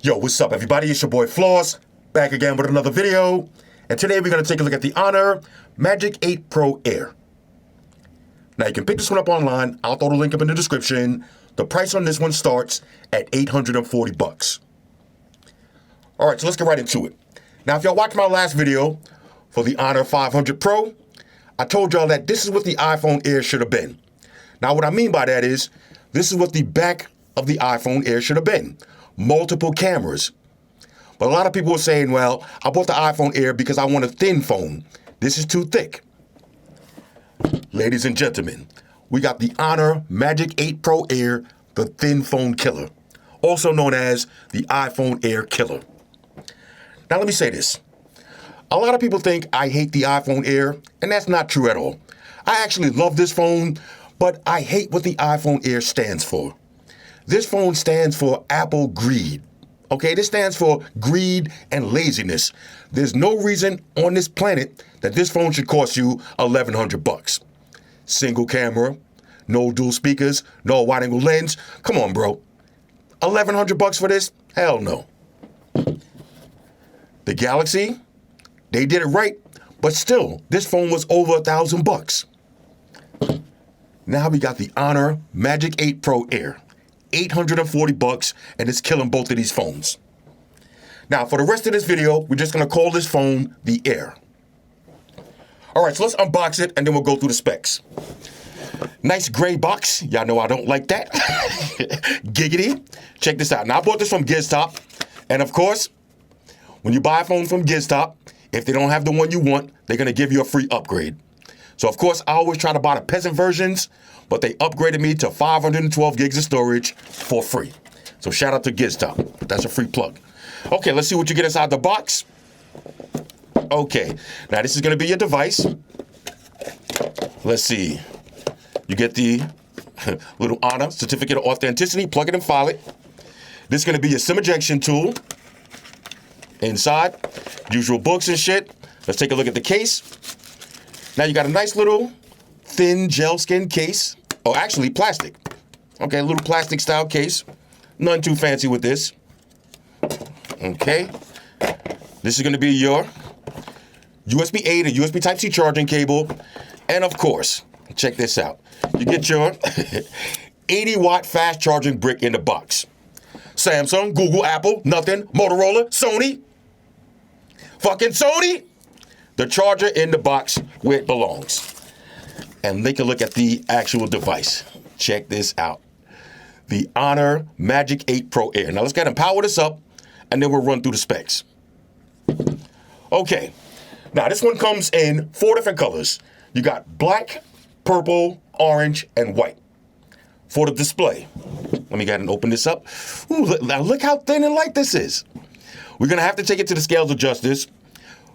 Yo, what's up, everybody? It's your boy Floss, back again with another video. And today we're going to take a look at the Honor Magic 8 Pro Air. Now, you can pick this one up online. I'll throw the link up in the description. The price on this one starts at $840. All right, so let's get right into it. Now, if y'all watched my last video for the Honor 500 Pro, I told y'all that this is what the iPhone Air should have been. Now, what I mean by that is, this is what the back of the iPhone Air should have been. Multiple cameras. But a lot of people were saying, well, I bought the iPhone Air because I want a thin phone. This is too thick. Ladies and gentlemen, we got the Honor Magic 8 Pro Air, the thin phone killer, also known as the iPhone Air killer. Now let me say this. A lot of people think I hate the iPhone Air, and that's not true at all. I actually love this phone, but I hate what the iPhone Air stands for. This phone stands for Apple greed. Okay, this stands for greed and laziness. There's no reason on this planet that this phone should cost you $1,100. Single camera, no dual speakers, no wide angle lens. Come on, bro. $1,100 for this? Hell no. The Galaxy, they did it right, but still, this phone was over $1,000. Now we got the Honor Magic 8 Pro Air. $840, and it's killing both of these phones. Now, for the rest of this video, we're just going to call this phone the Air. All right, so let's unbox it, and then we'll go through the specs. Nice gray box. Y'all know I don't like that. Giggity. Check this out. Now, I bought this from GizTop, and of course, when you buy a phone from GizTop, if they don't have the one you want, they're going to give you a free upgrade. So, of course, I always try to buy the peasant versions, but they upgraded me to 512 gigs of storage for free. So shout out to GizTop. That's a free plug. Okay, let's see what you get inside the box. Okay, now this is going to be your device. Let's see. You get the little Honor certificate of authenticity. Plug it and file it. This is going to be your SIM ejection tool. Inside, usual books and shit. Let's take a look at the case. Now you got a nice little thin gel skin case. Oh, actually plastic. Okay, a little plastic style case. None too fancy with this. Okay. This is going to be your USB-A to USB Type-C charging cable. And of course, check this out. You get your 80-watt fast charging brick in the box. Samsung, Google, Apple, nothing, Motorola, Sony. Fucking Sony. The charger in the box where it belongs. And take a look at the actual device. Check this out. The Honor Magic 8 Pro Air. Now let's go ahead and power this up, and then we'll run through the specs. Okay. Now this one comes in 4 different colors. You got black, purple, orange, and white. For the display. Let me go ahead and open this up. Ooh, now look how thin and light this is. We're going to have to take it to the scales of justice.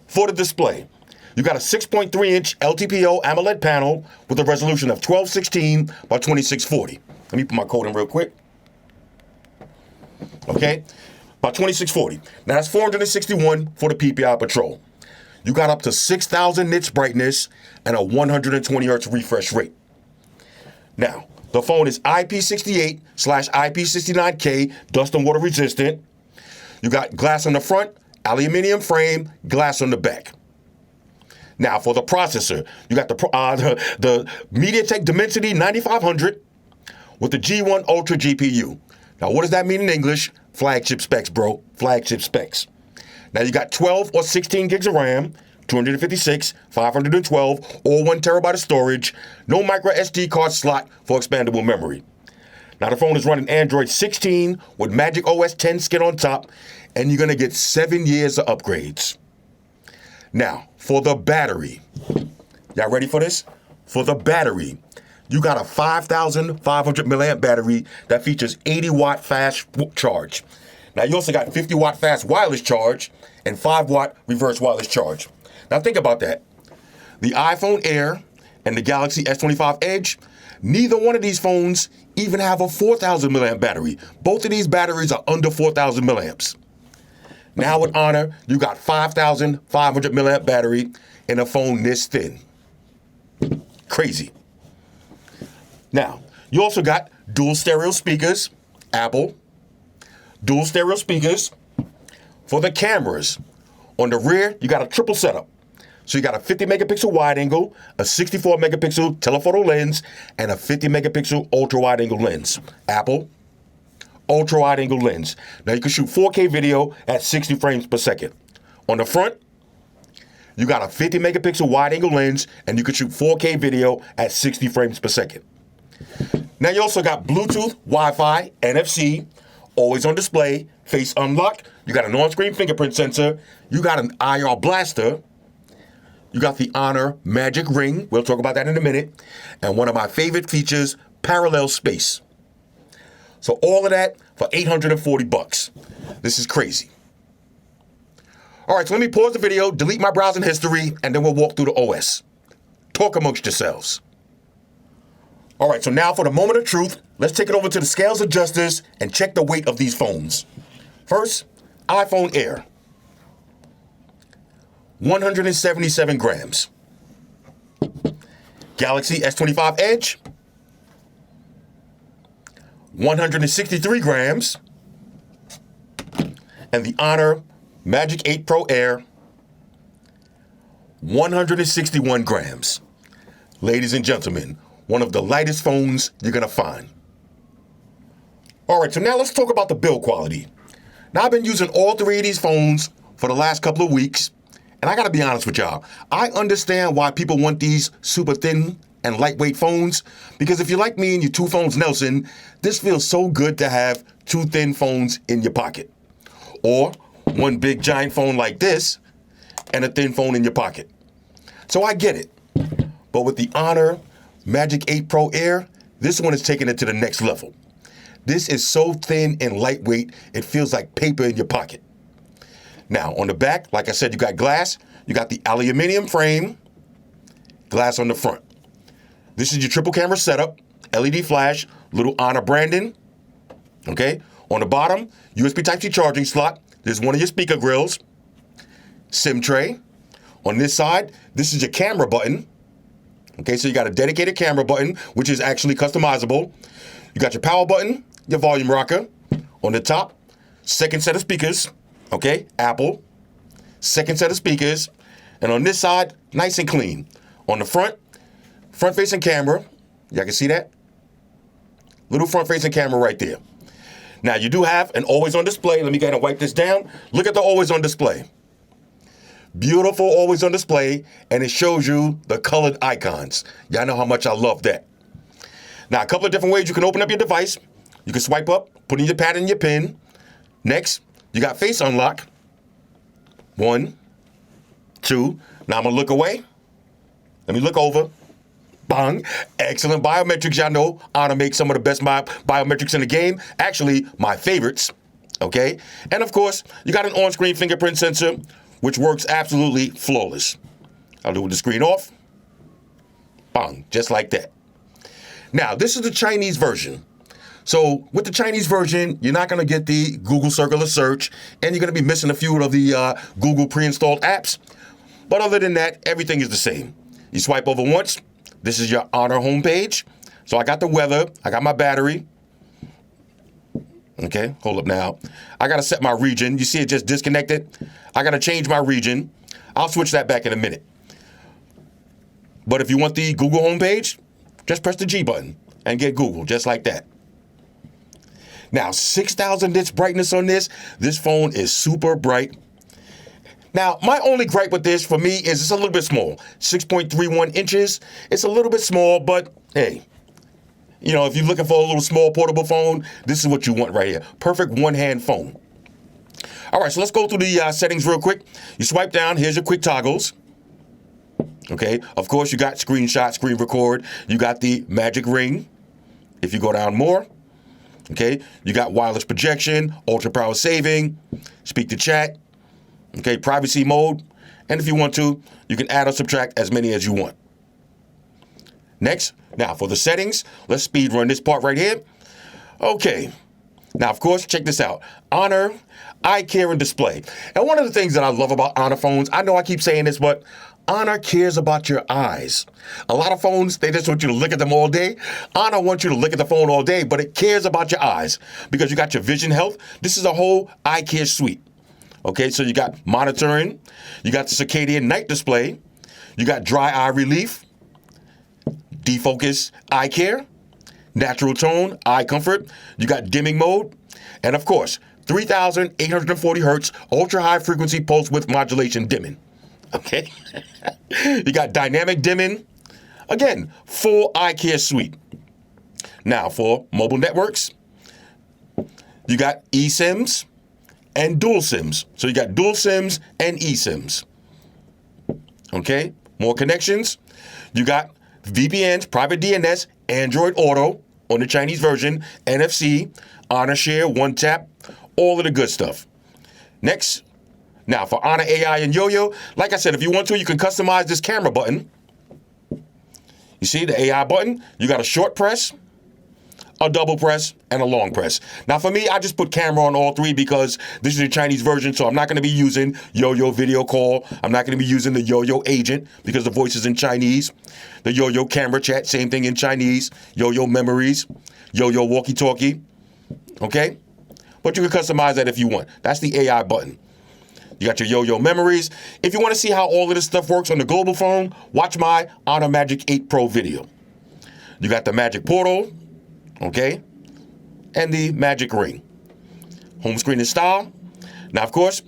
For the display, you got a 6.3-inch LTPO AMOLED panel with a resolution of 1216 by 2640. Let me put my code in real quick. Okay, by 2640. Now that's 461 for the PPI Patrol. You got up to 6,000 nits brightness and a 120 hertz refresh rate. Now, the phone is IP68/IP69K dust and water resistant. You got glass on the front, aluminum frame, glass on the back. Now, for the processor, you got the MediaTek Dimensity 9500 with the G1 Ultra GPU. Now, what does that mean in English? Flagship specs, bro. Flagship specs. Now, you got 12 or 16 gigs of RAM, 256, 512, or 1 terabyte of storage. No micro SD card slot for expandable memory. Now, the phone is running Android 16 with Magic OS 10 skin on top, and you're going to get 7 years of upgrades. Now, for the battery. Y'all ready for this? For the battery, you got a 5,500 milliamp battery that features 80-watt fast charge. Now, you also got 50-watt fast wireless charge and 5-watt reverse wireless charge. Now, think about that. The iPhone Air and the Galaxy S25 Edge, neither one of these phones even have a 4,000 milliamp battery. Both of these batteries are under 4,000 milliamps. Now with Honor, you got 5,500 milliamp battery in a phone this thin. Crazy. Now, you also got dual stereo speakers, Apple. Dual stereo speakers, For the cameras, on the rear, you got a triple setup. So you got a 50 megapixel wide angle, a 64 megapixel telephoto lens, and a 50 megapixel ultra wide angle lens. Apple, ultra wide angle lens. Now you can shoot 4K video at 60 frames per second. On the front, you got a 50 megapixel wide angle lens, and you can shoot 4K video at 60 frames per second. Now you also got Bluetooth, Wi-Fi, NFC, always on display, face unlock. You got an on-screen fingerprint sensor. You got an IR blaster. You got the Honor Magic Ring. We'll talk about that in a minute. And one of my favorite features, parallel space. So all of that for $840. This is crazy. All right, so let me pause the video, delete my browsing history, and then we'll walk through the OS. Talk amongst yourselves. All right, so now for the moment of truth, let's take it over to the scales adjusters and check the weight of these phones. First, iPhone Air. 177 grams. Galaxy S25 Edge, 163 grams. And the Honor Magic 8 Pro Air, 161 grams. Ladies and gentlemen, one of the lightest phones you're gonna find. All right, so now let's talk about the build quality. Now I've been using all three of these phones for the last couple of weeks. And I gotta be honest with y'all, I understand why people want these super thin and lightweight phones, because if you're like me and you're two phones Nelson, this feels so good to have two thin phones in your pocket. Or one big giant phone like this and a thin phone in your pocket. So I get it. But with the Honor Magic 8 Pro Air, this one is taking it to the next level. This is so thin and lightweight, it feels like paper in your pocket. Now, on the back, like I said, you got glass. You got the aluminum frame, glass on the front. This is your triple camera setup, LED flash, little Honor branding. Okay? On the bottom, USB Type-C charging slot. There's one of your speaker grills. SIM tray. On this side, this is your camera button. Okay, so you got a dedicated camera button, which is actually customizable. You got your power button, your volume rocker. On the top, second set of speakers. Okay, Apple, second set of speakers. And on this side, nice and clean. On the front-facing camera. Y'all can see that? Little front-facing camera right there. Now, you do have an always-on display. Let me go ahead and wipe this down. Look at the always-on display. Beautiful always-on display, and it shows you the colored icons. Y'all know how much I love that. Now, a couple of different ways you can open up your device. You can swipe up, put in your pad and your pin. Next, you got face unlock. 1, 2. Now I'm gonna look away. Let me look over. Bang. Excellent biometrics. Y'all know Honor makes some of the best biometrics in the game. Actually, my favorites. Okay? And of course, you got an on-screen fingerprint sensor, which works absolutely flawless. I'll do with the screen off. Bang. Just like that. Now, this is the Chinese version. So with the Chinese version, you're not going to get the Google circular search, and you're going to be missing a few of the Google pre-installed apps. But other than that, everything is the same. You swipe over once. This is your Honor homepage. So I got the weather. I got my battery. Okay, hold up now. I got to set my region. You see it just disconnected? I got to change my region. I'll switch that back in a minute. But if you want the Google homepage, just press the G button and get Google, just like that. Now, 6,000 nits brightness on this. This phone is super bright. Now, my only gripe with this for me is it's a little bit small. 6.31 inches. It's a little bit small, but hey, you know, if you're looking for a little small portable phone, this is what you want right here. Perfect one-hand phone. All right, so let's go through the settings real quick. You swipe down. Here's your quick toggles. Okay, of course, you got screenshot, screen record. You got the magic ring. If you go down more, okay, you got wireless projection, ultra power saving, speak to chat, okay, privacy mode, and if you want to, you can add or subtract as many as you want. Next, now for the settings, let's speed run this part right here. Okay, now of course, check this out. Honor, eye care and display. And one of the things that I love about Honor phones, I know I keep saying this, but Honor cares about your eyes. A lot of phones, they just want you to look at them all day. Honor wants you to look at the phone all day, but it cares about your eyes because you got your vision health. This is a whole eye care suite. Okay, so you got monitoring, you got the circadian night display, you got dry eye relief, defocus eye care, natural tone, eye comfort, you got dimming mode, and of course, 3,840 hertz ultra high frequency pulse width modulation dimming. Okay, you got dynamic dimming, again, full eye care suite. Now for mobile networks, you got eSIMs and dual SIMs. So you got dual SIMs and eSIMs. Okay, more connections. You got VPNs, private DNS, Android Auto on the Chinese version, NFC, Honor Share, One Tap, all of the good stuff. Next, now for Honor AI and Yo-Yo, like I said, if you want to, you can customize this camera button. You see the AI button? You got a short press, a double press, and a long press. Now for me, I just put camera on all three because this is the Chinese version, so I'm not going to be using Yo-Yo video call. I'm not going to be using the Yo-Yo agent because the voice is in Chinese. The Yo-Yo camera chat, same thing in Chinese. Yo-Yo memories, Yo-Yo walkie-talkie, okay? But you can customize that if you want. That's the AI button. You got your Yo-Yo memories. If you want to see how all of this stuff works on the global phone, watch my Honor Magic 8 Pro video. You got the Magic Portal, okay, and the Magic Ring. Home screen and style. Now, of course,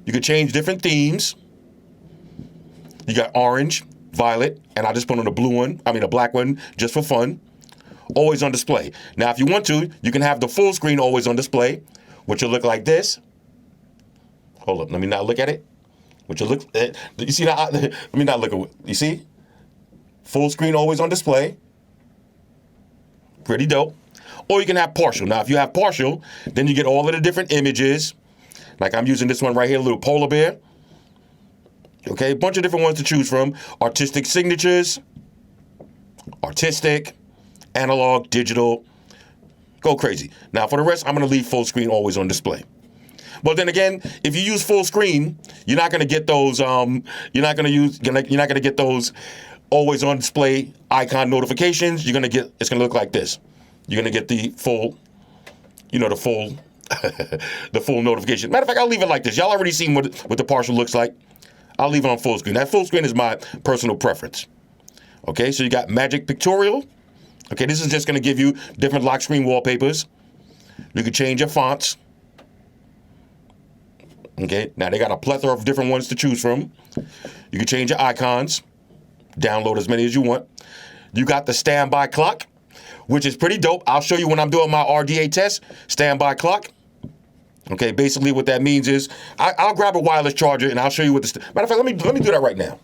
you can change different themes. You got orange, violet, and I just put on a black one, just for fun. Always on display. Now, if you want to, you can have the full screen always on display, which will look like this. Hold up, let me not look at it. Which will look, you see that? Let me not look at it. You see? Full screen always on display. Pretty dope. Or you can have partial. Now, if you have partial, then you get all of the different images. Like I'm using this one right here, a little polar bear. Okay, a bunch of different ones to choose from. Artistic signatures, artistic, analog, digital. Go crazy. Now, for the rest, I'm going to leave full screen always on display. But then again, if you use full screen, you're not going to get those. You're not going to get those always on display icon notifications. You're going to get. It's going to look like this. You're going to get the full, the full, the full notification. Matter of fact, I'll leave it like this. Y'all already seen what the partial looks like. I'll leave it on full screen. That full screen is my personal preference. Okay, so you got Magic Pictorial. Okay, this is just going to give you different lock screen wallpapers. You can change your fonts. Okay, now they got a plethora of different ones to choose from. You can change your icons, download as many as you want. You got the standby clock, which is pretty dope. I'll show you when I'm doing my RDA test, standby clock. Okay, basically what that means is I'll grab a wireless charger and I'll show you what the, matter of fact, let me do that right now.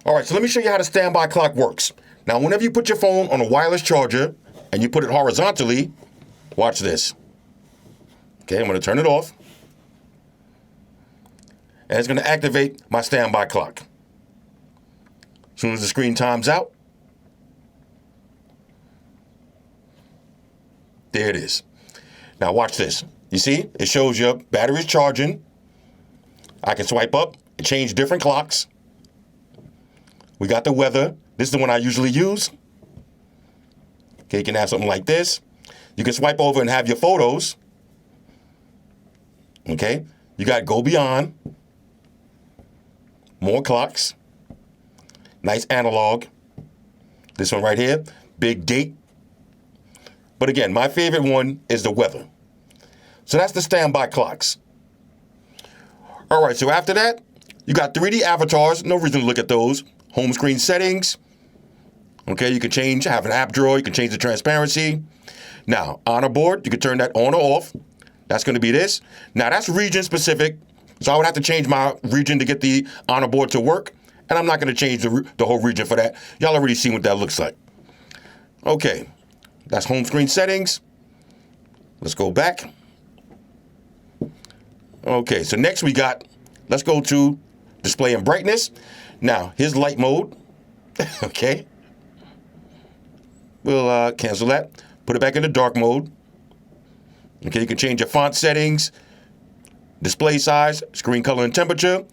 All right, so let me show you how the standby clock works. Now, whenever you put your phone on a wireless charger and you put it horizontally, watch this. Okay, I'm going to turn it off. And it's going to activate my standby clock. As soon as the screen times out, there it is. Now watch this. You see, it shows your battery's charging. I can swipe up and change different clocks. We got the weather. This is the one I usually use. Okay, you can have something like this. You can swipe over and have your photos. Okay, you got Go Beyond. More clocks. Nice analog. This one right here, big date. But again, my favorite one is the weather. So that's the standby clocks. All right, so after that, you got 3D avatars. No reason to look at those. Home screen settings. Okay, you can change, have an app drawer. You can change the transparency. Now, honor board, you can turn that on or off. That's going to be this. Now, that's region specific. So I would have to change my region to get the honor board to work. And I'm not going to change the whole region for that. Y'all already seen what that looks like. Okay, that's home screen settings. Let's go back. Okay, so next let's go to display and brightness. Now, here's light mode. Okay. We'll cancel that. Put it back into dark mode. Okay, you can change your font settings, display size, screen color and temperature.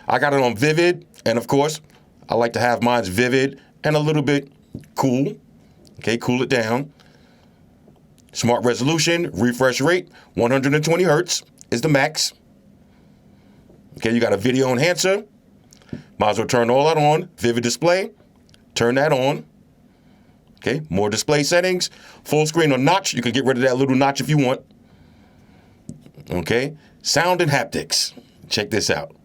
I got it on vivid, and of course, I like to have mine vivid and a little bit cool. Okay, cool it down. Smart resolution, refresh rate, 120 hertz is the max. Okay, you got a video enhancer. Might as well turn all that on. Vivid display, turn that on. Okay, more display settings. Full screen or notch. You can get rid of that little notch if you want. Okay, sound and haptics. Check this out.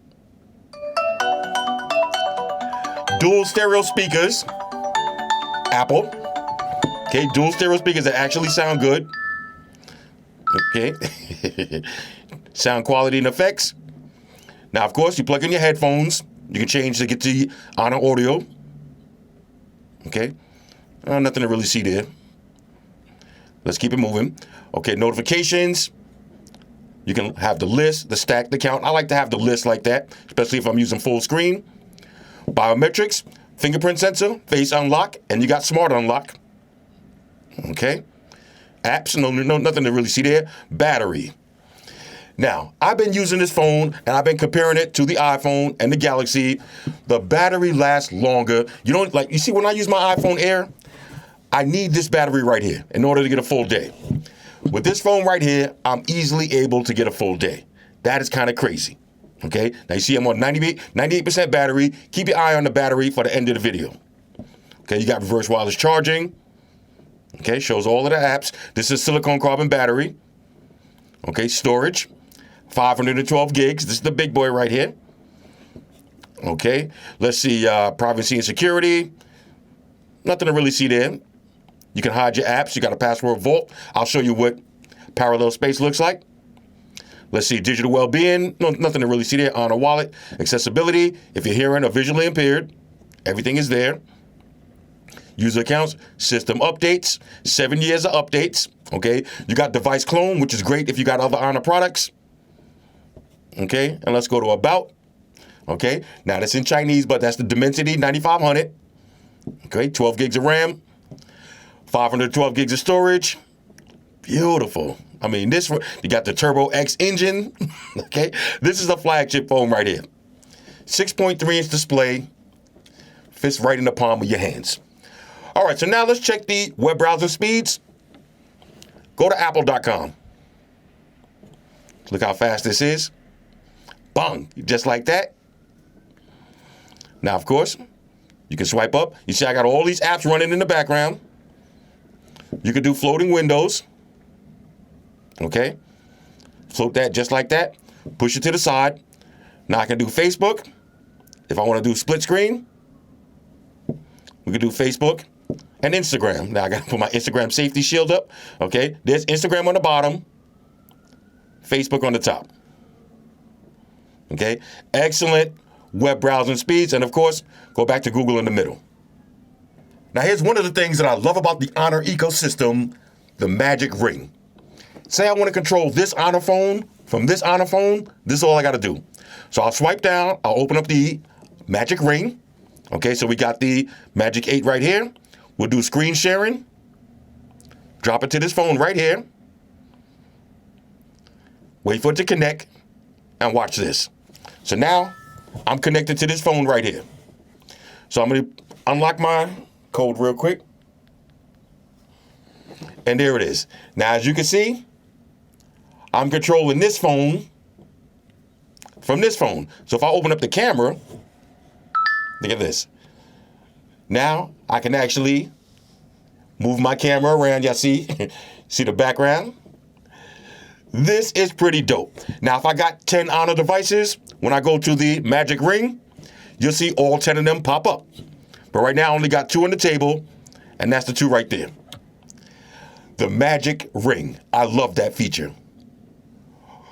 Dual stereo speakers. Apple. Okay, dual stereo speakers that actually sound good. Okay. Sound quality and effects. Now, of course, you plug in your headphones. You can change to get to Honor Audio. Okay. Nothing to really see there. Let's keep it moving. Okay, notifications. You can have the list, the stack, the count. I like to have the list like that, especially if I'm using full screen. Biometrics, fingerprint sensor, face unlock, and you got smart unlock. Okay. Apps, nothing to really see there. Battery. Now, I've been using this phone, and I've been comparing it to the iPhone and the Galaxy. The battery lasts longer. You see when I use my iPhone Air, I need this battery right here in order to get a full day. With this phone right here, I'm easily able to get a full day. That is kind of crazy. Okay, now you see I'm on 98% battery. Keep your eye on the battery for the end of the video. Okay, you got reverse wireless charging. Okay, shows all of the apps. This is silicone carbon battery. Okay, storage, 512 gigs. This is the big boy right here. Okay, let's see, privacy and security. Nothing to really see there. You can hide your apps. You got a password vault. I'll show you what parallel space looks like. Let's see, digital well-being. Nothing to really see there. Honor wallet, accessibility. If you're hearing or visually impaired, everything is there. User accounts, system updates, 7 years of updates. Okay, you got device clone, which is great if you got other Honor products. Okay, and let's go to about. Okay, now that's in Chinese, but that's the Dimensity 9500. Okay, 12 gigs of RAM, 512 gigs of storage. Beautiful. I mean, you got the Turbo X engine. Okay, this is a flagship phone right here. 6.3-inch display, fits right in the palm of your hands. All right, so now let's check the web browser speeds. Go to apple.com. Look how fast this is. Bang, just like that. Now, of course, you can swipe up. You see I got all these apps running in the background. You can do floating windows. Okay, float that just like that. Push it to the side. Now I can do Facebook. If I want to do split screen, we can do Facebook and Instagram. Now I got to put my Instagram safety shield up. Okay, there's Instagram on the bottom, Facebook on the top. Okay, excellent web browsing speeds, and of course, go back to Google in the middle. Now here's one of the things that I love about the Honor ecosystem, the magic ring. Say I want to control this Honor phone from this Honor phone, this is all I got to do. So I'll swipe down, I'll open up the magic ring. Okay, so we got the Magic 8 right here. We'll do screen sharing. Drop it to this phone right here. Wait for it to connect and watch this. So now I'm connected to this phone right here. So I'm going to unlock my code real quick. And there it is. Now, as you can see, I'm controlling this phone from this phone. So if I open up the camera, look at this. Now I can actually move my camera around. Y'all see? See the background? This is pretty dope. Now, if I got 10 Honor devices, when I go to the magic ring, you'll see all 10 of them pop up. But right now I only got 2 on the table, and that's the 2 right there. The magic ring. I love that feature.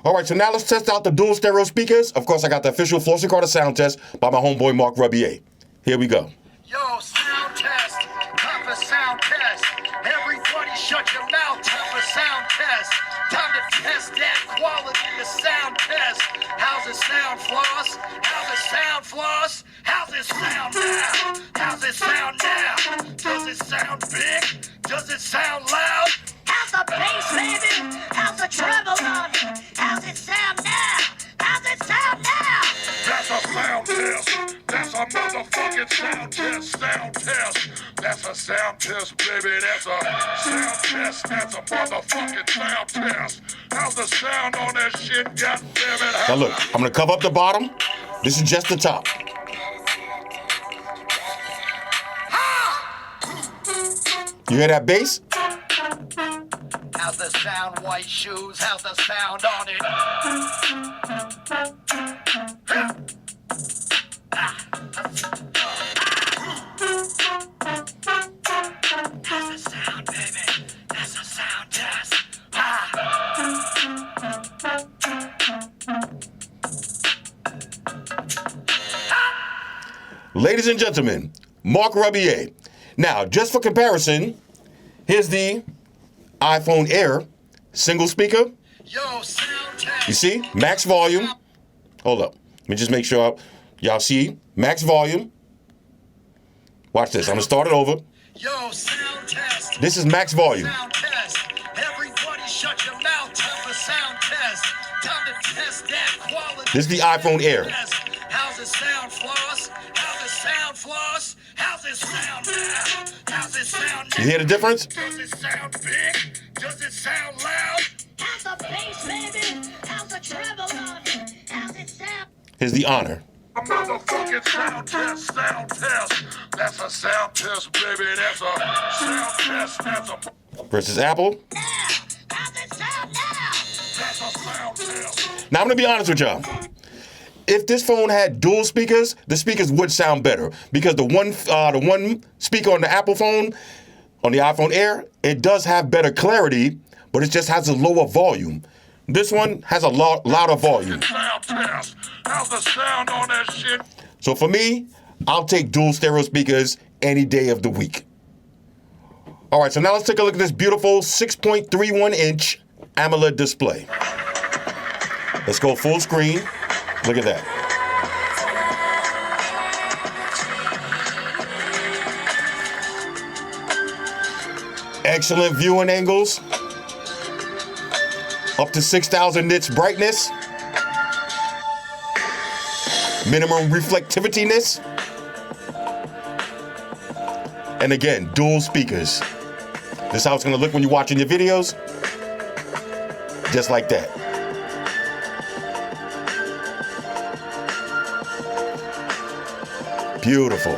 All right, so now let's test out the dual stereo speakers. Of course, I got the official Flossy Carter sound test by my homeboy Mark Rubier. Here we go. Yo, sound test, time for sound test. Everybody shut your mouth, time for sound test. Time to test that quality of sound test. How's it sound, Floss? How's it sound, Floss? How's it sound now? How's it sound now? Does it sound big? Does it sound loud? How's the bass, baby? How's the treble on it? How's it sound now? How's it sound now? That's a sound test. That's a motherfucking sound test. Sound test. That's a a sound test, baby. That's a sound test. That's a motherfucking sound test. How's the sound on that shit? God damn it. Now look, I'm gonna cover up the bottom. This is just the top. You hear that bass? How's the sound, white shoes? How's the sound on it? How's the sound, baby? That's a sound test. Ladies and gentlemen, Mark Rubier. Now, just for comparison, here's the iPhone Air single speaker. Yo, sound test. You see? Max volume. Hold up. Let me just make sure y'all see. Max volume. Watch this. I'm going to start it over. Yo, sound test. This is max volume. Sound test. Everybody shut your mouth. Time for sound test. Time to test that quality. This is the iPhone Air. How's it sound, Floss? How's it sound, Floss? How's it sound now? How's it sound now? You hear the difference? Does it sound big? Does it sound loud? How's the bass, baby? How's the treble on it? How's it sound? Here's the Honor. A motherfucking sound test, sound test. That's a sound test, baby. That's a sound test. That's a Versus Apple. How's it sound now? that's a sound test. Now I'm gonna be honest with y'all. If this phone had dual speakers, the speakers would sound better because the one speaker on the Apple phone, on the iPhone Air, it does have better clarity, but it just has a lower volume. This one has a louder volume. Sound test. How's the sound on that shit? So for me, I'll take dual stereo speakers any day of the week. All right, so now let's take a look at this beautiful 6.31-inch AMOLED display. Let's go full screen. Look at that. Excellent viewing angles. Up to 6,000 nits brightness. Minimum reflectivityness. And again, dual speakers. This is how it's gonna look when you're watching your videos. Just like that. Beautiful.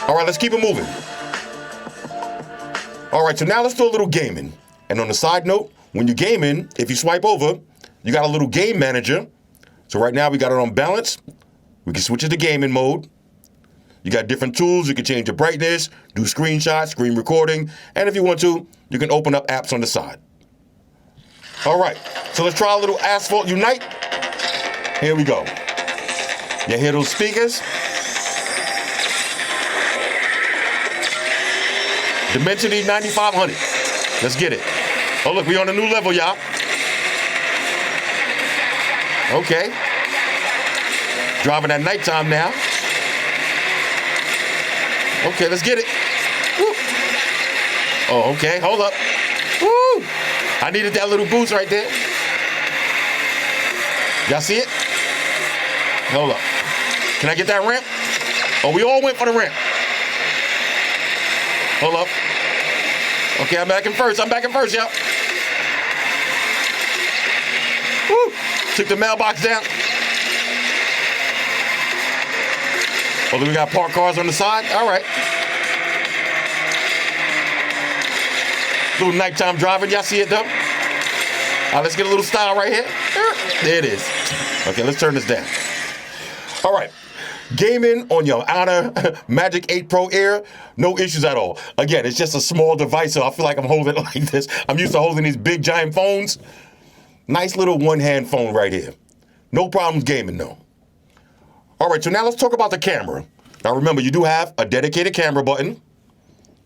All right, let's keep it moving. All right, so now let's do a little gaming. And on the side note, when you're gaming, if you swipe over, you got a little game manager. So right now we got it on balance. We can switch it to gaming mode. You got different tools. You can change the brightness, do screenshots, screen recording, and if you want to, you can open up apps on the side. All right, so let's try a little Asphalt Unite. Here we go. You hear those speakers? Dimensity 9500. Let's get it. Oh, look, we on a new level, y'all. Okay. Driving at nighttime now. Okay, let's get it. Woo. Oh, okay, hold up. Woo! I needed that little boost right there. Y'all see it? Hold up. Can I get that ramp? Oh, we all went for the ramp. Hold up. Okay, I'm back in first, y'all. Woo! Took the mailbox down. Oh, then we got parked cars on the side. All right. Little nighttime driving. Y'all see it though? All right, let's get a little style right here. There it is. Okay, let's turn this down. All right. Gaming on your Honor Magic 8 Pro Air, no issues at all. Again, it's just a small device, so I feel like I'm holding it like this. I'm used to holding these big giant phones. Nice little one-hand phone right here. No problems gaming though. All right, so now let's talk about the camera. Now remember, you do have a dedicated camera button.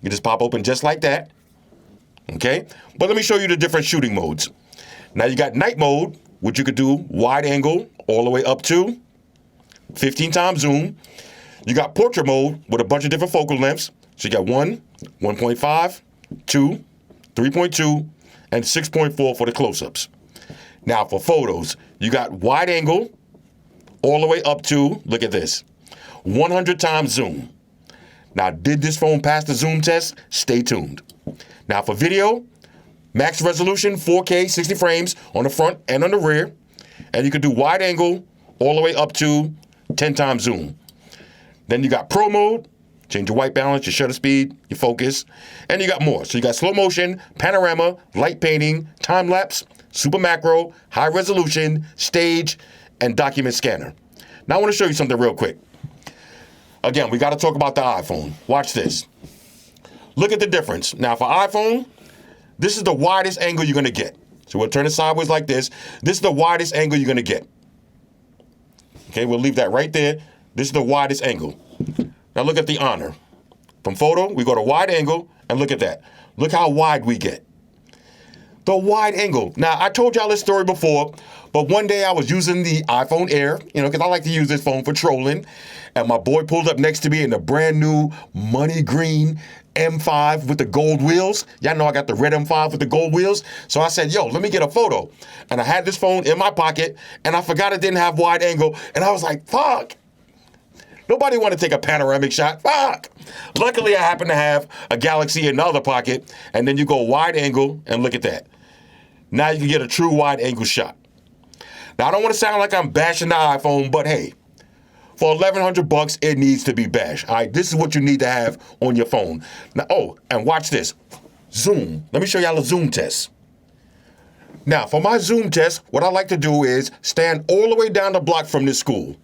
You just pop open just like that. Okay, but let me show you the different shooting modes. Now you got night mode, which you could do wide angle all the way up to 15 times zoom. You got portrait mode with a bunch of different focal lengths. So you got 1, 1.5, 2, 3.2, and 6.4 for the close-ups. Now for photos, you got wide angle all the way up to, look at this, 100 times zoom. Now, did this phone pass the zoom test? Stay tuned. Now, for video, max resolution, 4K, 60 frames on the front and on the rear. And you can do wide angle all the way up to 10 times zoom. Then you got pro mode, change your white balance, your shutter speed, your focus, and you got more. So you got slow motion, panorama, light painting, time lapse, super macro, high resolution, stage, and document scanner. Now I want to show you something real quick. Again, we got to talk about the iPhone. Watch this. Look at the difference. Now for iPhone, this is the widest angle you're going to get. So we'll turn it sideways like this. This is the widest angle you're going to get. Okay, we'll leave that right there. This is the widest angle. Now look at the Honor. From photo, we go to wide angle, and look at that. Look how wide we get. The wide angle. Now, I told y'all this story before, but one day I was using the iPhone Air, because I like to use this phone for trolling, and my boy pulled up next to me in the brand new money green M5 with the gold wheels. Y'all know I got the red M5 with the gold wheels. So I said, yo, let me get a photo. And I had this phone in my pocket, and I forgot it didn't have wide angle, and I was like, fuck. Nobody want to take a panoramic shot. Fuck. Luckily, I happen to have a Galaxy in the other pocket, and then you go wide angle, and look at that. Now you can get a true wide angle shot. Now, I don't want to sound like I'm bashing the iPhone, but hey, for $1,100, it needs to be bashed. All right, this is what you need to have on your phone. Now, oh, and watch this. Zoom. Let me show y'all a zoom test. Now, for my zoom test, what I like to do is stand all the way down the block from this school.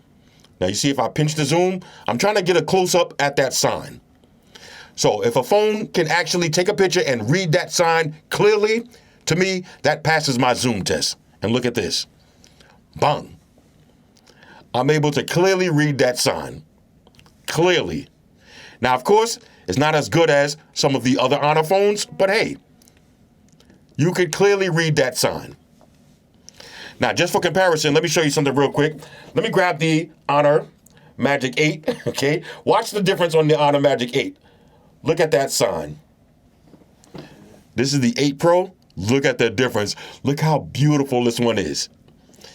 Now, you see if I pinch the zoom, I'm trying to get a close-up at that sign. So if a phone can actually take a picture and read that sign clearly, to me, that passes my zoom test. And look at this. Bang. I'm able to clearly read that sign. Clearly. Now, of course, it's not as good as some of the other Honor phones, but hey, you could clearly read that sign. Now, just for comparison, let me show you something real quick. Let me grab the Honor Magic 8, okay? Watch the difference on the Honor Magic 8. Look at that sign. This is the 8 Pro. Look at the difference. Look how beautiful this one is.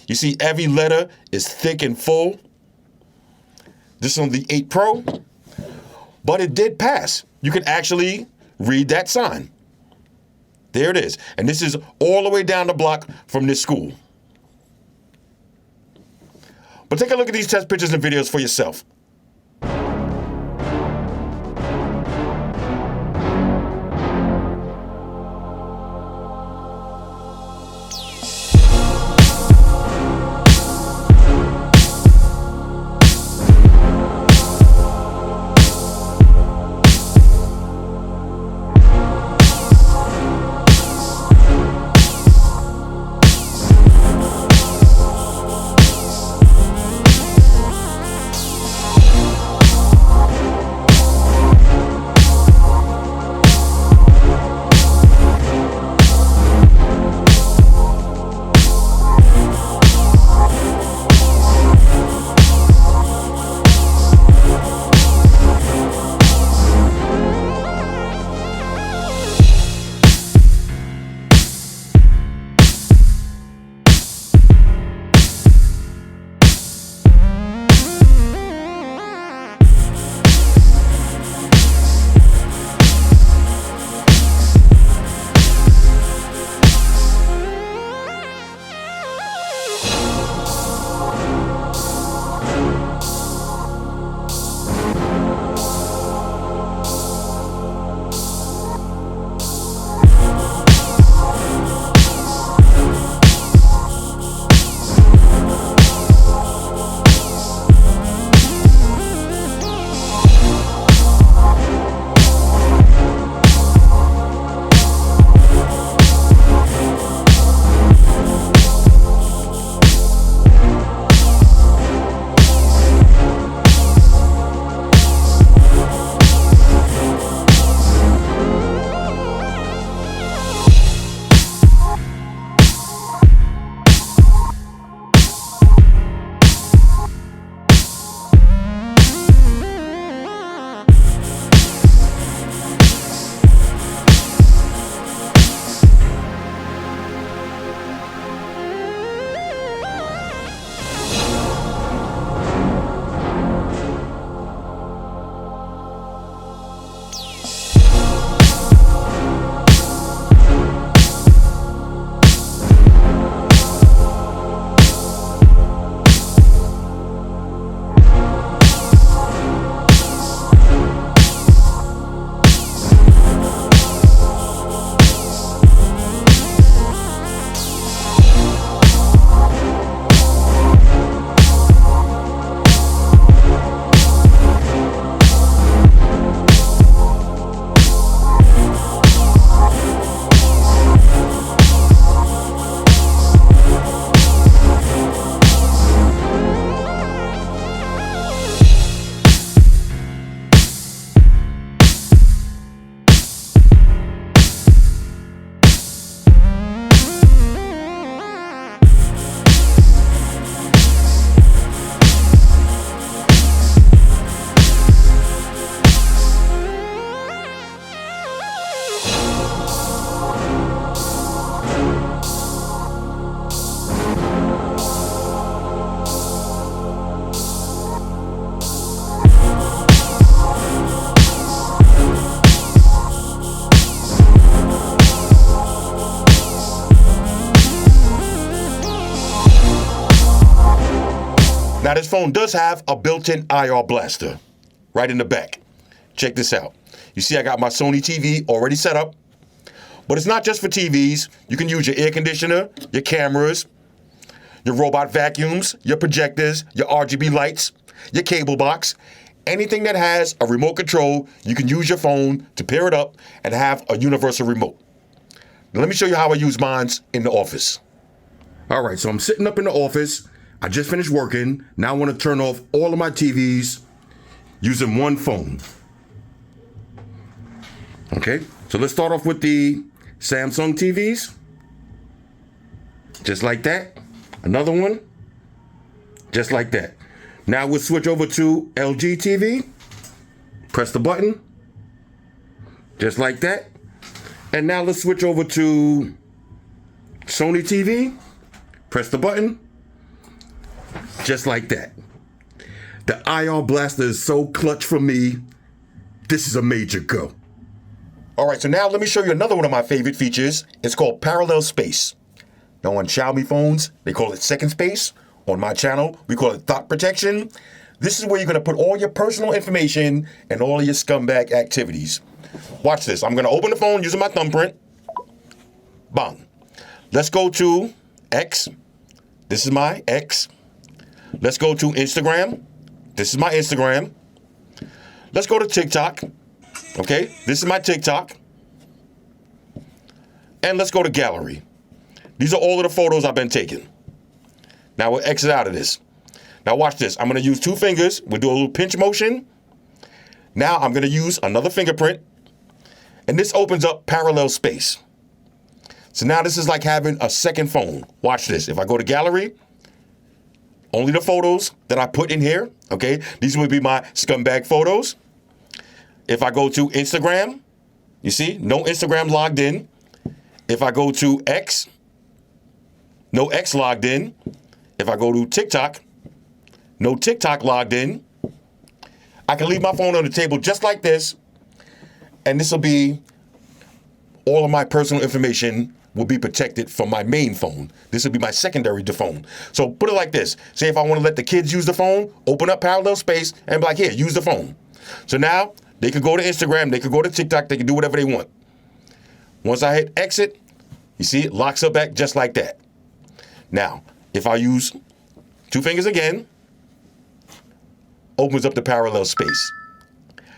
You see every letter is thick and full. This is on the 8 Pro. But it did pass. You can actually read that sign. There it is. And this is all the way down the block from this school. But take a look at these test pictures and videos for yourself. Now this phone does have a built-in IR blaster right in the back. Check this out. You see I got my Sony TV already set up, but it's not just for TVs. You can use your air conditioner, your cameras, your robot vacuums, your projectors, your RGB lights, your cable box. Anything that has a remote control, you can use your phone to pair it up and have a universal remote. Now let me show you how I use mine in the office. All right, so I'm sitting up in the office. I just finished working. Now I want to turn off all of my TVs using one phone. Okay, so let's start off with the Samsung TVs. Just like that. Another one. Just like that. Now we'll switch over to LG TV. Press the button. Just like that. And now let's switch over to Sony TV. Press the button. Just like that. The IR blaster is so clutch for me. This is a major go. All right, so now let me show you another one of my favorite features. It's called parallel space. Now on Xiaomi phones, they call it second space. On my channel, we call it thought protection. This is where you're gonna put all your personal information and all of your scumbag activities. Watch this. I'm gonna open the phone using my thumbprint. Bang. Let's go to X. This is my X. Let's go to Instagram. This is my Instagram. Let's go to TikTok. Okay, this is my TikTok. And let's go to gallery. These are all of the photos I've been taking. Now we'll exit out of this. Now watch this. I'm gonna use two fingers. We'll do a little pinch motion. Now I'm gonna use another fingerprint. And this opens up parallel space. So now this is like having a second phone. Watch this. If I go to gallery, only the photos that I put in here, okay? These would be my scumbag photos. If I go to Instagram, you see, no Instagram logged in. If I go to X, no X logged in. If I go to TikTok, no TikTok logged in. I can leave my phone on the table just like this, and this will be, all of my personal information will be protected from my main phone. This will be my secondary phone. So put it like this. Say if I want to let the kids use the phone, open up parallel space and be like, here, use the phone. So now they can go to Instagram, they can go to TikTok, they can do whatever they want. Once I hit exit, you see it locks up back just like that. Now, if I use two fingers again, opens up the parallel space.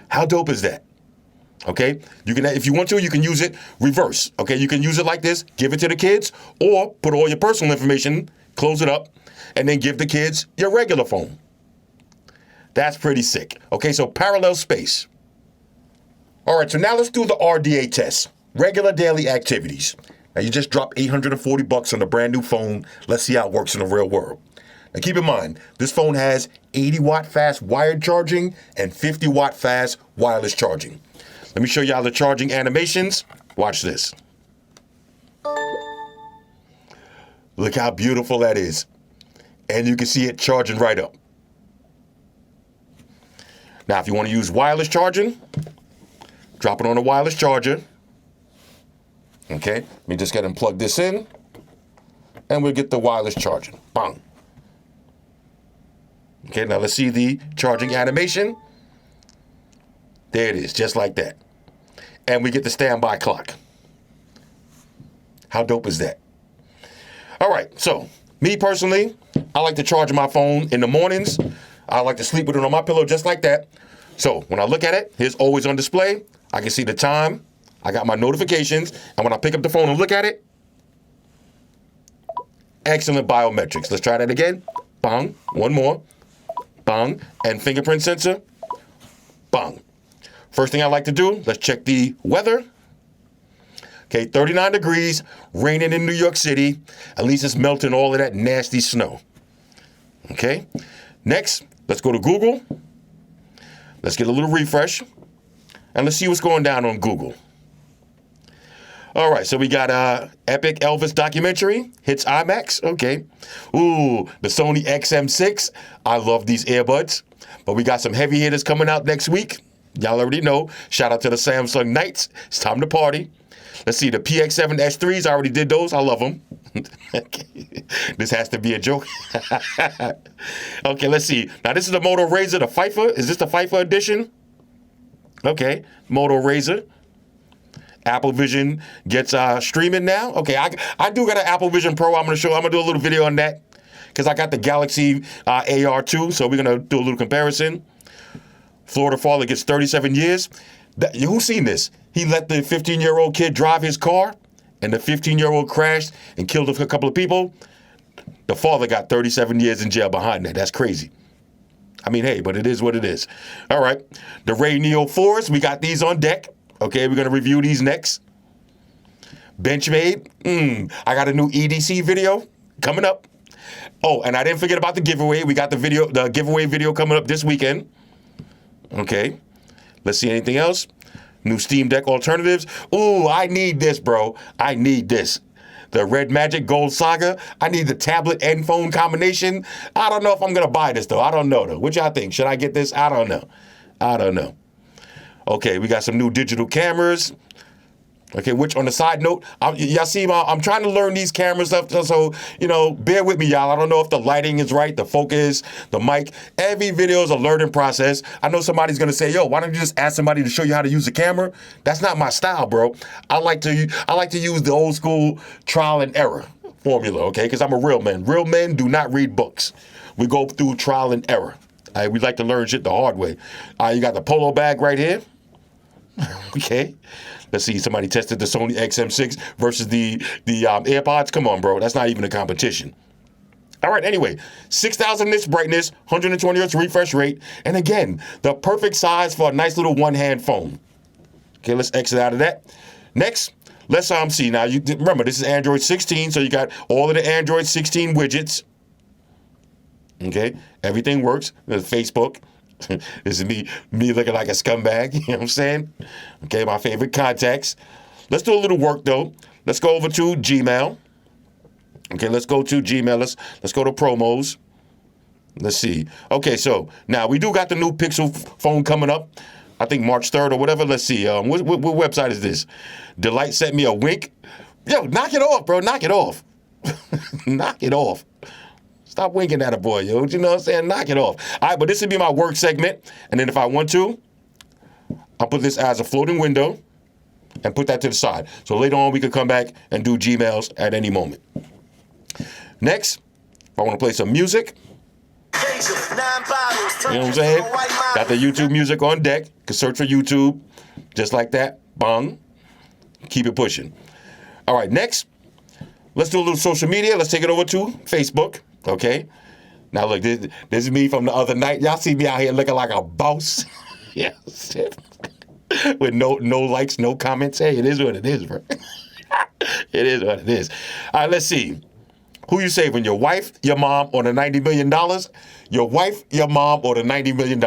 How dope is that? Okay, you can, if you want to, you can use it reverse. Okay, you can use it like this, give it to the kids, or put all your personal information, close it up, and then give the kids your regular phone. That's pretty sick. Okay, so parallel space. All right, so now let's do the RDA test. Regular daily activities. Now you just dropped $840 on a brand new phone. Let's see how it works in the real world. Now keep in mind, this phone has 80-watt fast wired charging and 50-watt fast wireless charging. Let me show you all the charging animations. Watch this. Look how beautiful that is. And you can see it charging right up. Now, if you want to use wireless charging, drop it on a wireless charger. Okay, let me just get and plug this in, and we'll get the wireless charging. Bang. Okay, now let's see the charging animation. There it is, just like that. And we get the standby clock. How dope is that? All right, so me personally, I like to charge my phone in the mornings. I like to sleep with it on my pillow just like that. So when I look at it, here's always on display. I can see the time. I got my notifications. And when I pick up the phone and look at it, excellent biometrics. Let's try that again. Bang. One more. Bang. And fingerprint sensor. Bang. First thing I like to do, let's check the weather. Okay, 39 degrees, raining in New York City. At least it's melting all of that nasty snow. Okay, next, let's go to Google. Let's get a little refresh. And let's see what's going down on Google. All right, so we got Epic Elvis documentary, hits IMAX, okay. Ooh, the Sony XM6, I love these earbuds. But we got some heavy hitters coming out next week. Y'all already know. Shout out to the Samsung Knights. It's time to party. Let's see, the PX7 S3s, I already did those. I love them. Okay. This has to be a joke. Okay, let's see. Now, this is the Moto Razr, the FIFA. Is this the FIFA edition? Okay, Moto Razr. Apple Vision gets streaming now. Okay, I do got an Apple Vision Pro. I'm gonna do a little video on that because I got the Galaxy AR2. So we're gonna do a little comparison. Florida father gets 37 years. Who's seen this? He let the 15-year-old kid drive his car, and the 15-year-old crashed and killed a couple of people. The father got 37 years in jail behind that. That's crazy. I mean, hey, but it is what it is. All right, the Ray Neo 4s, we got these on deck. Okay, we're going to review these next. Benchmade. I got a new EDC video coming up. Oh, and I didn't forget about the giveaway. We got the giveaway video coming up this weekend. Okay. Let's see anything else. New Steam Deck alternatives. Ooh, I need this, bro. I need this. The Red Magic Gold Saga. I need the tablet and phone combination. I don't know if I'm going to buy this, though. I don't know, though. What y'all think? Should I get this? I don't know. Okay, we got some new digital cameras. Okay, which on the side note, y'all see, I'm trying to learn these camera stuff, so, bear with me, y'all. I don't know if the lighting is right, the focus, the mic. Every video is a learning process. I know somebody's going to say, yo, why don't you just ask somebody to show you how to use the camera? That's not my style, bro. I like to use the old school trial and error formula, okay, because I'm a real man. Real men do not read books. We go through trial and error. We like to learn shit the hard way. You got the polo bag right here. Okay. Let's see. Somebody tested the Sony XM6 versus the AirPods. Come on, bro. That's not even a competition. All right. Anyway, 6,000 nits brightness, 120 hertz refresh rate, and again, the perfect size for a nice little one-hand phone. Okay. Let's exit out of that. Next, let's see. Now, you remember this is Android 16, so you got all of the Android 16 widgets. Okay. Everything works. There's Facebook. This is me looking like a scumbag, you know what I'm saying? Okay, my favorite contacts. Let's do a little work, though. Let's go over to Gmail. Okay, let's go to Gmail. Let's go to promos. Let's see. Okay, so now we do got the new Pixel phone coming up. I think March 3rd or whatever. Let's see. What website is this? Delight sent me a wink. Yo, knock it off, bro. Knock it off. Knock it off. Stop winking at a boy, yo. You know what I'm saying? Knock it off. All right, but this would be my work segment. And then if I want to, I'll put this as a floating window and put that to the side. So later on, we could come back and do Gmails at any moment. Next, if I want to play some music, you know what I'm saying? Got the YouTube music on deck. You can search for YouTube just like that. Bong. Keep it pushing. All right, next, let's do a little social media. Let's take it over to Facebook. Okay, now look, this is me from the other night. Y'all see me out here looking like a boss. Yeah, with no likes, no comments. Hey, it is what it is, bro. It is what it is. All right, let's see. Who you saving, your wife, your mom, or the $90 million? Your wife, your mom, or the $90 million?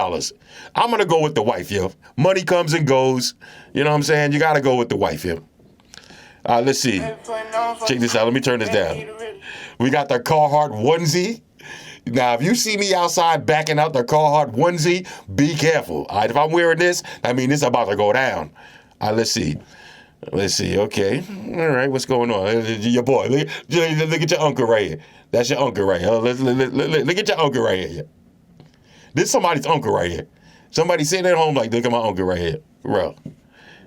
I'm going to go with the wife, yo. Money comes and goes. You know what I'm saying? You got to go with the wife, yo. All right, let's see. Check this out. Let me turn this down. We got the Carhartt onesie. Now, if you see me outside backing out the Carhartt onesie, be careful. All right, if I'm wearing this, I mean, this is about to go down. All right, let's see. Let's see. Okay. All right, what's going on? Your boy. Look at your uncle right here. That's your uncle right here. Look at your uncle right here. This is somebody's uncle right here. Somebody sitting at home like, look at my uncle right here. Bro.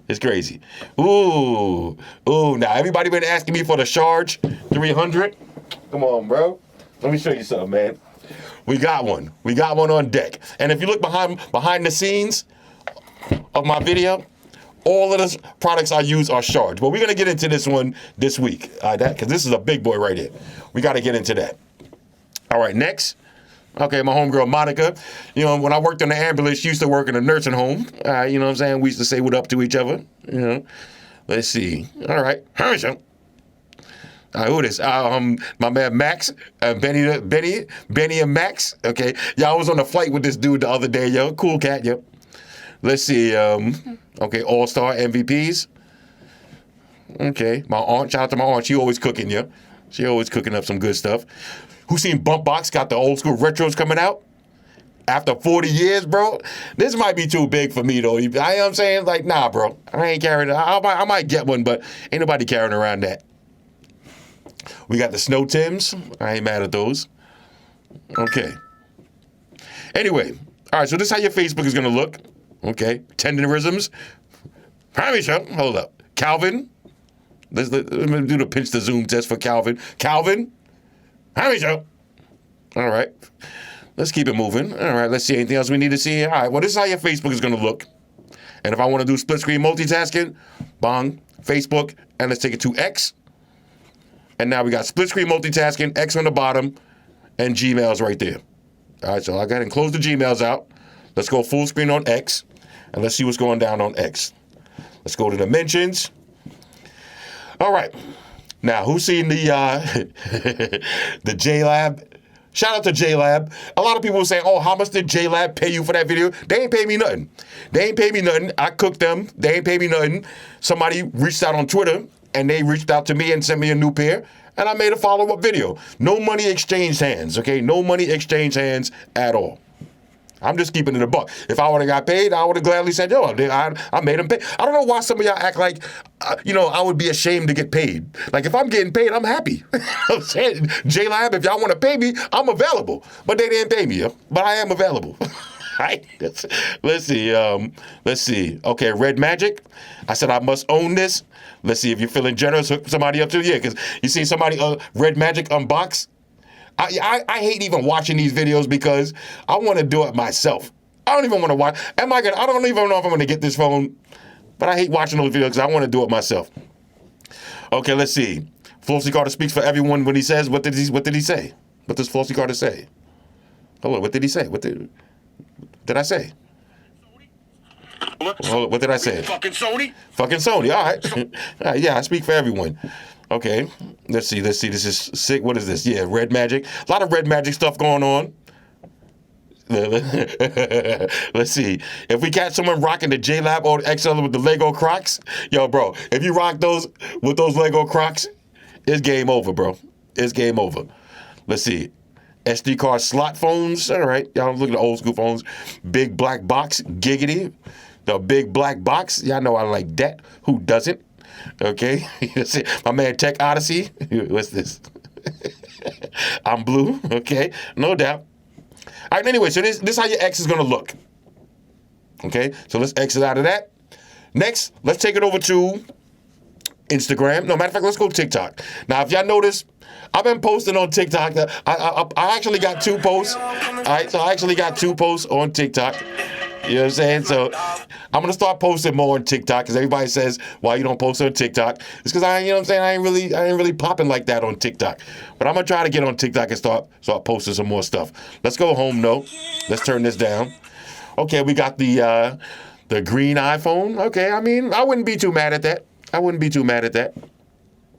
It's crazy. Ooh. Now, everybody been asking me for the Charge 300. Come on, bro. Let me show you something, man. We got one. We got one on deck. And if you look behind the scenes of my video, all of the products I use are Charge. But we're going to get into this one this week. Because this is a big boy right here. We got to get into that. All right, next. Okay, my homegirl Monica. You know, when I worked in the ambulance, she used to work in a nursing home. You know what I'm saying? We used to say what up to each other. You know. Let's see. All right. Who this? My man Max, Benny and Max. Okay, y'all was on a flight with this dude the other day, yo. Cool cat, yo. Let's see. Okay, All-Star MVPs. Okay, my aunt. Shout out to my aunt. She always cooking, yo. She always cooking up some good stuff. Who seen Bump Box? Got the old school retros coming out. After 40 years, bro, this might be too big for me, though. You know what I'm saying? Like, nah, bro. I ain't carrying it. I might get one, but ain't nobody carrying around that. We got the Snow Tims. I ain't mad at those. Okay. Anyway, all right, so this is how your Facebook is going to look. Okay. Tenderisms. Primary show. Hold up. Calvin. Let me do the pinch to zoom test for Calvin. Calvin. Primary show. All right. Let's keep it moving. All right, let's see anything else we need to see. All right, well, this is how your Facebook is going to look. And if I want to do split screen multitasking, bong, Facebook, and let's take it to X. And now we got split screen multitasking, X on the bottom, and Gmail's right there. All right, so I got to close the Gmails out. Let's go full screen on X, and let's see what's going down on X. Let's go to the mentions. All right. Now, who's seen the the JLab? Shout out to JLab. A lot of people were saying, oh, how much did JLab pay you for that video? They ain't pay me nothing. They ain't pay me nothing. I cooked them. They ain't pay me nothing. Somebody reached out on Twitter, and they reached out to me and sent me a new pair, and I made a follow-up video. No money exchanged hands, okay? No money exchanged hands at all. I'm just keeping it a buck. If I would have got paid, I would have gladly said, yo, I made them pay. I don't know why some of y'all act like, I would be ashamed to get paid. Like, if I'm getting paid, I'm happy. I'm saying, JLab, if y'all want to pay me, I'm available. But they didn't pay me, but I am available. Right? Let's see. Okay, Red Magic. I said I must own this. Let's see if you're feeling generous. Hook somebody up too. Yeah, because you see somebody Red Magic unbox. I hate even watching these videos because I want to do it myself. I don't even want to watch. I don't even know if I'm going to get this phone, but I hate watching those videos because I want to do it myself. Okay, let's see. Flossy Carter speaks for everyone when he says, what did he say? What does Flossy Carter say? Hold on, what did he say? What did I say? Hold on, what did I say? Fucking Sony. Fucking Sony. All right. All right. Yeah, I speak for everyone. Okay, let's see. This is sick. What is this? Yeah, Red Magic. A lot of Red Magic stuff going on. Let's see. If we catch someone rocking the JLab or XL with the Lego Crocs, yo, bro, if you rock those with those Lego Crocs, it's game over, bro. It's game over. Let's see. SD card slot phones. All right, y'all look at the old school phones. Big black box, giggity. The big black box. Y'all know I like that. Who doesn't? Okay, my man Tech Odyssey. What's this? I'm blue. Okay, no doubt. All right. Anyway, so this is how your X is gonna look. Okay, so let's exit out of that. Next, let's take it over to Instagram. No, matter of fact, let's go TikTok. Now, if y'all notice, I've been posting on TikTok. I actually got 2 posts. All right, so I actually got 2 posts on TikTok. You know what I'm saying? So I'm gonna start posting more on TikTok because everybody says why you don't post on TikTok. It's because I ain't really popping like that on TikTok. But I'm gonna try to get on TikTok and start posting some more stuff. Let's go home though. Let's turn this down. Okay, we got the green iPhone. Okay, I mean I wouldn't be too mad at that.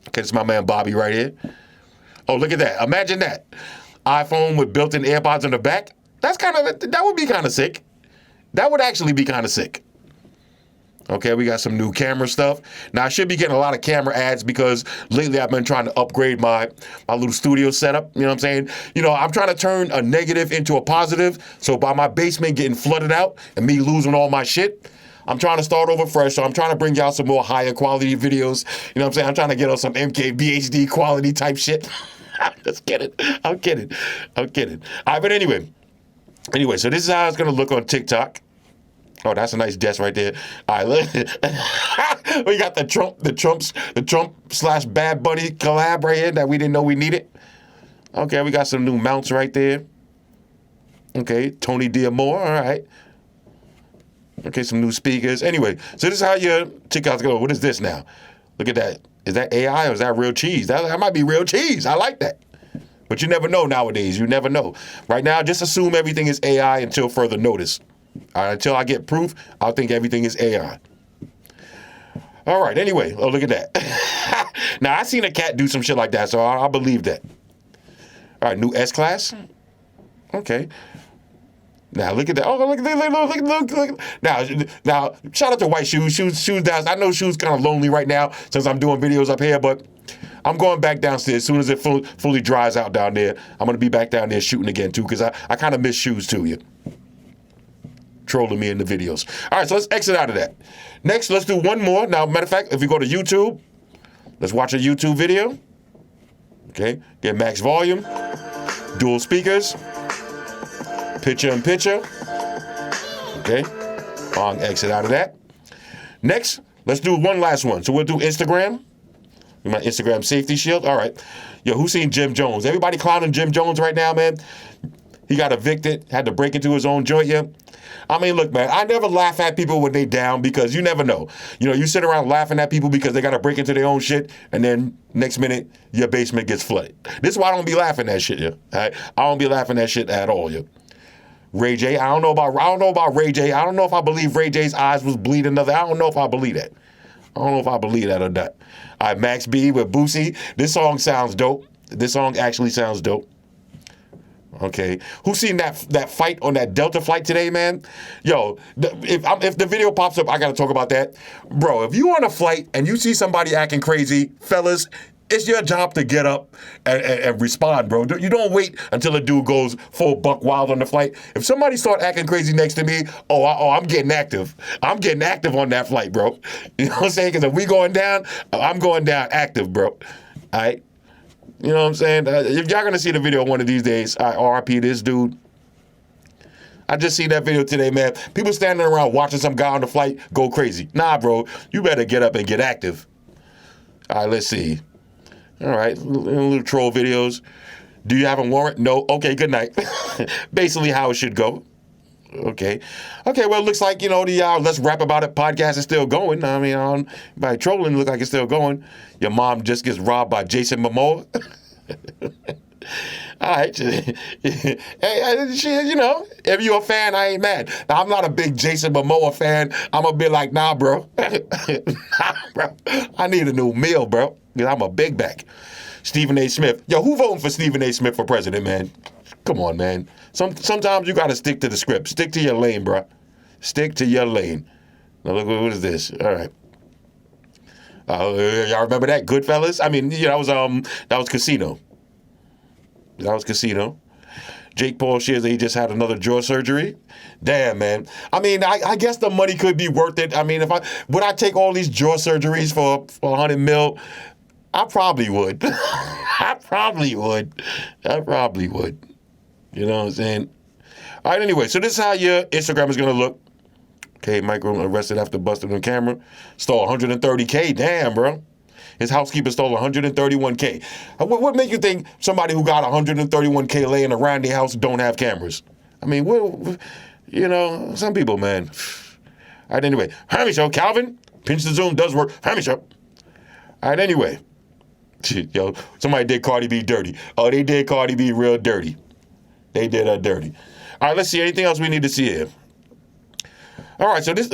Okay, it's my man Bobby right here. Oh, look at that! Imagine that iPhone with built-in AirPods on the back. That would be kind of sick. That would actually be kind of sick. Okay, we got some new camera stuff. Now, I should be getting a lot of camera ads because lately I've been trying to upgrade my little studio setup. You know what I'm saying? I'm trying to turn a negative into a positive. So by my basement getting flooded out and me losing all my shit, I'm trying to start over fresh. So I'm trying to bring y'all some more higher quality videos. You know what I'm saying? I'm trying to get on some MKBHD quality type shit. I'm just kidding. I'm kidding. All right, but anyway, so this is how it's going to look on TikTok. Oh, that's a nice desk right there. All right, we got the Trump / Bad Bunny collab right here that we didn't know we needed. Okay, we got some new mounts right there. Okay, Tony D'Amour, all right. Okay, some new speakers. Anyway, so this is how your TikTok's going. What is this now? Look at that. Is that AI or is that real cheese? That might be real cheese. I like that. But you never know nowadays. You never know. Right now, just assume everything is AI until further notice. Until I get proof, I'll think everything is AI. All right, anyway. Oh, look at that. Now, I seen a cat do some shit like that, so I believe that. All right, new S-Class. Okay. Now, look at that. Oh, look. Now, shout out to White Shoes. Shoes down. I know Shoes kind of lonely right now since I'm doing videos up here, but I'm going back downstairs. As soon as it fully dries out down there, I'm going to be back down there shooting again, too, because I kind of miss Shoes, too. Yeah. Trolling me in the videos. All right, so let's exit out of that. Next, let's do one more. Now, matter of fact, if we go to YouTube, let's watch a YouTube video. Okay, get max volume, dual speakers, picture in picture. Okay, long exit out of that. Next, let's do one last one. So we'll do Instagram. My Instagram safety shield. All right. Yo, who's seen Jim Jones? Everybody clowning Jim Jones right now, man. He got evicted, had to break into his own joint, yeah. I mean, look, man, I never laugh at people when they down because you never know. You know, you sit around laughing at people because they got to break into their own shit, and then next minute, your basement gets flooded. This is why I don't be laughing at shit, yeah. All right? I don't be laughing at shit at all, yeah. Ray J, I don't know about Ray J. I don't know if I believe Ray J's eyes was bleeding. I don't know if I believe that. I don't know if I believe that or not. All right, Max B with Boosie. This song sounds dope. This song actually sounds dope. Okay, who seen that fight on that Delta flight today, man? Yo, if the video pops up, I gotta talk about that, bro. If you on a flight and you see somebody acting crazy, fellas, it's your job to get up and respond, bro. You don't wait until a dude goes full buck wild on the flight. If somebody start acting crazy next to me, I'm getting active. I'm getting active on that flight, bro. You know what I'm saying? Because if we going down, I'm going down active, bro. All right. You know what I'm saying? If y'all gonna see the video one of these days, RIP this dude. I just seen that video today, man. People standing around watching some guy on the flight go crazy. Nah, bro, you better get up and get active. All right, let's see. All right, little troll videos. Do you have a warrant? No. Okay, good night. Basically how it should go. Okay, well, it looks like, you know, the Let's Rap About It podcast is still going. I mean, by trolling, look like it's still going. Your mom just gets robbed by Jason Momoa. All right. Hey, you know, if you're a fan, I ain't mad. Now, I'm not a big Jason Momoa fan. I'm going to be like, nah, bro. Nah, bro. I need a new meal, bro, because I'm a big back. Stephen A. Smith. Yo, who voting for Stephen A. Smith for president, man? Come on, man. Sometimes you got to stick to the script. Stick to your lane, bro. Stick to your lane. Now, look, what is this? All right. Y'all remember that? Goodfellas? I mean, yeah, that was Casino. That was Casino. Jake Paul shares that he just had another jaw surgery. Damn, man. I mean, I guess the money could be worth it. I mean, would I take all these jaw surgeries for $100 million? I probably would. I probably would. You know what I'm saying? All right, anyway, so this is how your Instagram is going to look. Okay, Michael arrested after busting on camera. Stole $130K. Damn, bro. His housekeeper stole $131K. What make you think somebody who got $131K laying around their house don't have cameras? I mean, you know, some people, man. All right, anyway. Hammy Show, Calvin. Pinch the zoom does work. Hammy Show. All right, anyway. Yo, somebody did Cardi B dirty. Oh, they did Cardi B real dirty. They did her dirty. All right, let's see. Anything else we need to see here? All right, so this...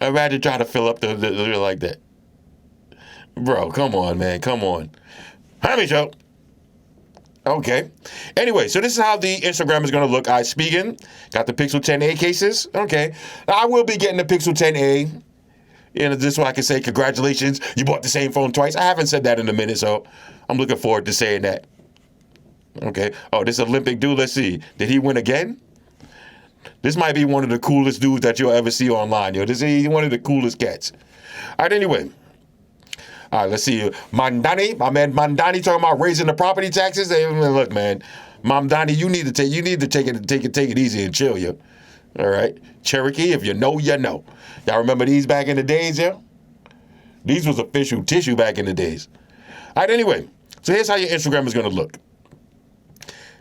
Imagine trying to fill up the like that. Bro, come on, man. Come on. Hammy Show. Okay. Anyway, so this is how the Instagram is going to look. Speaking. Got the Pixel 10a cases. Okay. Now, I will be getting the Pixel 10a. You know, this way I can say, congratulations, you bought the same phone twice. I haven't said that in a minute, so I'm looking forward to saying that. Okay. Oh, this Olympic dude, let's see. Did he win again? This might be one of the coolest dudes that you'll ever see online, yo. This is one of the coolest cats. All right, anyway. All right, let's see. Mandani, my man Mandani talking about raising the property taxes. Hey, look, man. Mandani, you need to take it easy and chill, yo. All right. Cherokee, if you know, you know. Y'all remember these back in the days, yo? These was official tissue back in the days. All right, anyway. So here's how your Instagram is going to look.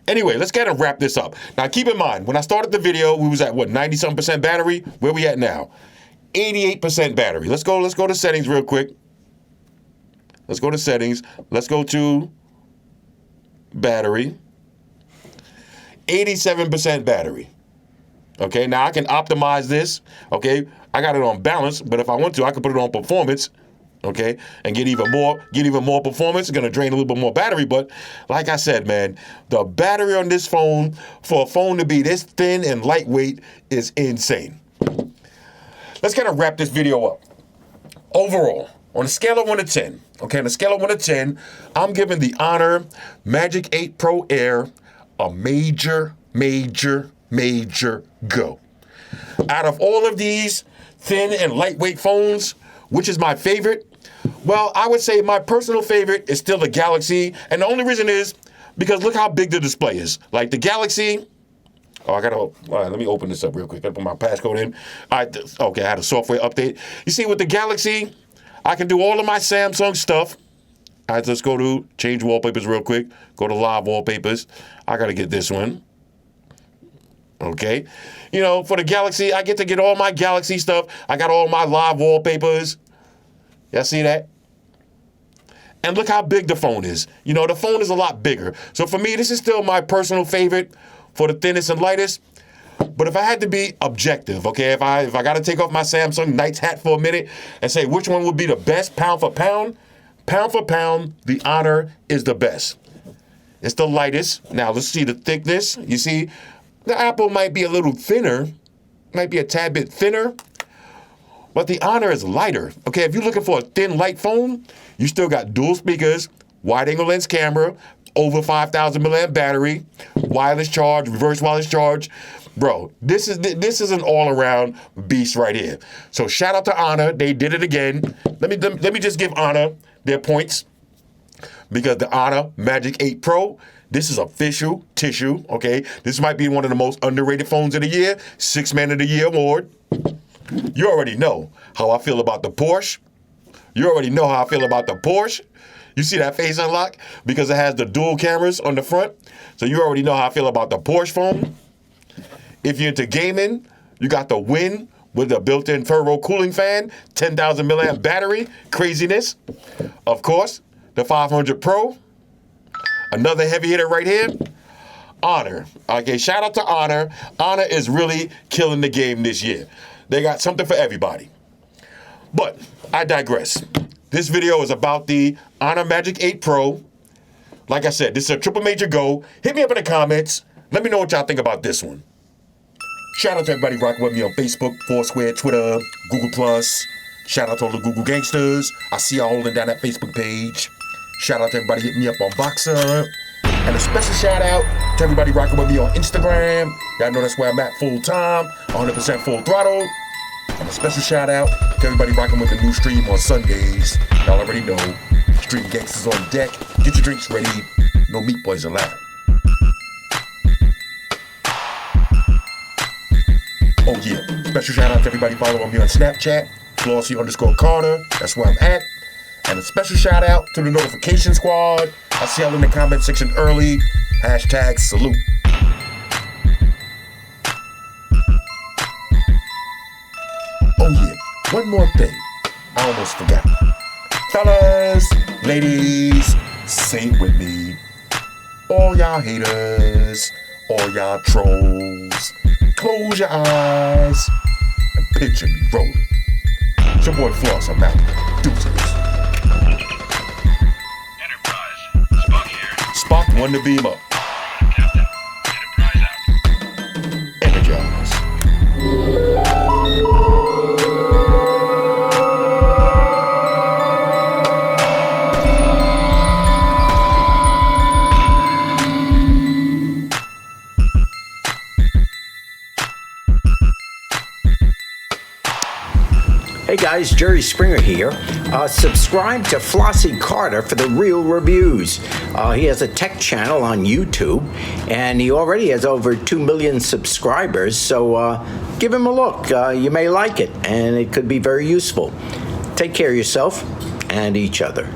Anyway, let's get and wrap this up. Now, keep in mind, when I started the video, we was at, 90-something% battery? Where we at now? 88% battery. Let's go to settings real quick. Let's go to settings. Let's go to battery. 87% battery. Okay, now I can optimize this. Okay, I got it on balance, but if I want to, I can put it on performance. Okay, and get even more performance. It's gonna drain a little bit more battery, but like I said, man, the battery on this phone, for a phone to be this thin and lightweight, is insane. Let's kind of wrap this video up. Overall, on a scale of 1 to 10, okay, on a scale of 1 to 10, I'm giving the Honor Magic 8 Pro Air a major go. Out of all of these thin and lightweight phones, which is my favorite? Well, I would say my personal favorite is still the Galaxy, and the only reason is because look how big the display is. Like the Galaxy. Oh, all right, let me open this up real quick. I put my passcode in. Okay, I had a software update. You see, with the Galaxy, I can do all of my Samsung stuff. All right, let's go to change wallpapers real quick. Go to live wallpapers. I got to get this one. Okay. You know, for the Galaxy, I get to get all my Galaxy stuff. I got all my live wallpapers. Y'all see that? And look how big the phone is. You know, the phone is a lot bigger. So for me, this is still my personal favorite for the thinnest and lightest. But if I had to be objective, okay, if I got to take off my Samsung Knights hat for a minute and say which one would be the best pound for pound, the Honor is the best. It's the lightest. Now let's see the thickness. You see, the Apple might be a little thinner, might be a tad bit thinner, but the Honor is lighter. Okay, if you're looking for a thin, light phone, you still got dual speakers, wide-angle lens camera, over 5,000 milliamp battery, wireless charge, reverse wireless charge. Bro, this is an all-around beast right here. So shout out to Honor. They did it again. Let me just give Honor their points because the Honor Magic 8 Pro, this is official tissue, okay? This might be one of the most underrated phones of the year, 6 Man of the Year award. You already know how I feel about the Porsche. You already know how I feel about the Porsche. You see that face unlock? Because it has the dual cameras on the front. So you already know how I feel about the Porsche phone. If you're into gaming, you got the Win with a built-in turbo cooling fan, 10,000 milliamp battery, craziness. Of course, the 500 Pro, another heavy hitter right here. Honor. Okay, shout out to Honor. Honor is really killing the game this year. They got something for everybody. But I digress. This video is about the Honor Magic 8 Pro. Like I said, this is a triple major go. Hit me up in the comments. Let me know what y'all think about this one. Shout out to everybody rocking with me on Facebook, Foursquare, Twitter, Google+. Shout out to all the Google gangsters. I see y'all holding down that Facebook page. Shout out to everybody hitting me up on Boxer. And a special shout out to everybody rocking with me on Instagram. Y'all know that's where I'm at full time, 100% full throttle. And a special shout out to everybody rocking with the new stream on Sundays. Y'all already know, Stream Gangsters on deck. Get your drinks ready. No meat boys allowed. Oh yeah, special shout out to everybody following me on Snapchat, Flossy_Carter. That's where I'm at. And a special shout out to the notification squad. I see y'all in the comment section early. Hashtag salute. Oh yeah, one more thing. I almost forgot. Fellas, ladies, say it with me. All y'all haters, all y'all trolls, close your eyes and picture me rolling. It's your boy Floss, I'm out. Deuces. Enterprise, Spock here. Spock won the beam up. Captain, Enterprise out. Energize. Hey guys, Jerry Springer here. Subscribe to Flossy Carter for the real reviews. He has a tech channel on YouTube, and he already has over 2 million subscribers, so give him a look. You may like it, and it could be very useful. Take care of yourself and each other.